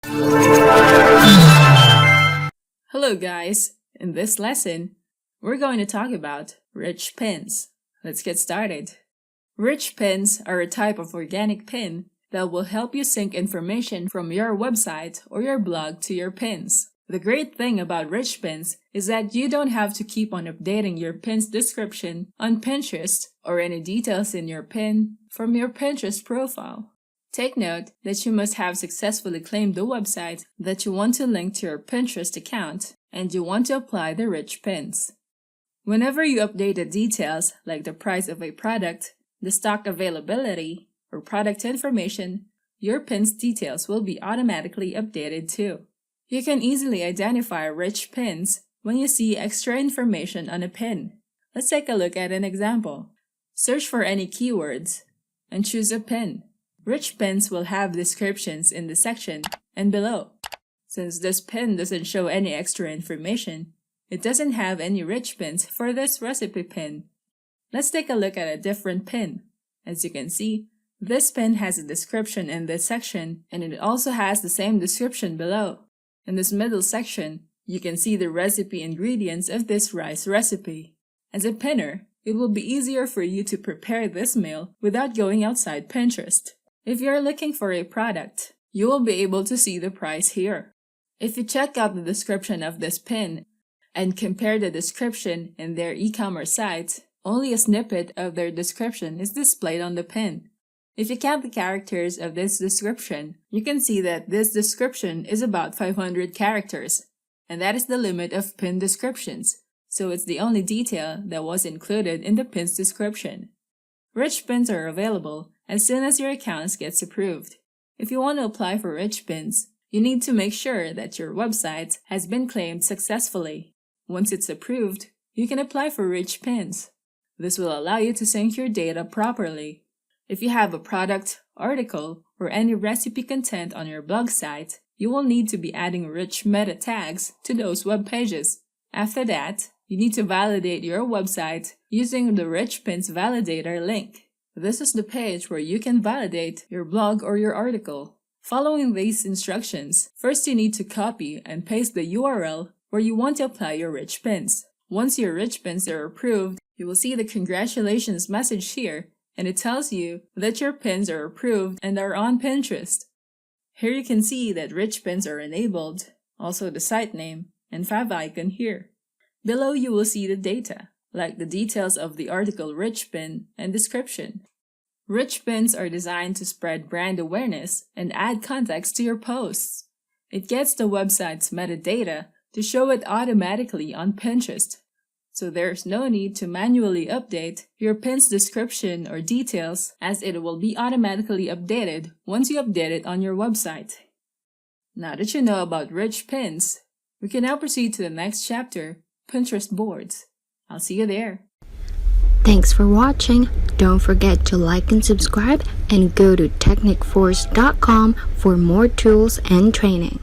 Hello guys! In this lesson, we're going to talk about rich pins. Let's get started. Rich pins are a type of organic pin that will help you sync information from your website or your blog to your pins. The great thing about rich pins is that you don't have to keep on updating your pin's description on Pinterest or any details in your pin from your Pinterest profile. Take note that you must have successfully claimed the website that you want to link to your Pinterest account, and you want to apply the rich pins. Whenever you update the details like the price of a product, the stock availability, or product information, your pin's details will be automatically updated too. You can easily identify rich pins when you see extra information on a pin. Let's take a look at an example. Search for any keywords and choose a pin. Rich pins will have descriptions in the section and below. Since this pin doesn't show any extra information, it doesn't have any rich pins for this recipe pin. Let's take a look at a different pin. As you can see, this pin has a description in this section, and it also has the same description below. In this middle section, you can see the recipe ingredients of this rice recipe. As a pinner, it will be easier for you to prepare this meal without going outside Pinterest. If you're looking for a product, you will be able to see the price here. If you check out the description of this pin and compare the description in their e-commerce site, only a snippet of their description is displayed on the pin. If you count the characters of this description, you can see that this description is about 500 characters, and that is the limit of pin descriptions, so it's the only detail that was included in the pin's description. Rich pins are available as soon as your account gets approved. If you want to apply for rich pins, you need to make sure that your website has been claimed successfully. Once it's approved, you can apply for rich pins. This will allow you to sync your data properly. If you have a product, article, or any recipe content on your blog site, you will need to be adding rich meta tags to those web pages. After that, you need to validate your website using the Rich Pins Validator link. This is the page where you can validate your blog or your article. Following these instructions, first you need to copy and paste the URL where you want to apply your rich pins. Once your rich pins are approved, you will see the congratulations message here, and it tells you that your pins are approved and are on Pinterest. Here you can see that rich pins are enabled, also the site name and favicon here. Below you will see the data, like the details of the article rich pin and description. Rich pins are designed to spread brand awareness and add context to your posts. It gets the website's metadata to show it automatically on Pinterest, so there's no need to manually update your pin's description or details, as it will be automatically updated once you update it on your website. Now that you know about rich pins, we can now proceed to the next chapter, Pinterest boards. I'll see you there. Thanks for watching. Don't forget to like and subscribe, and go to technicforce.com for more tools and training.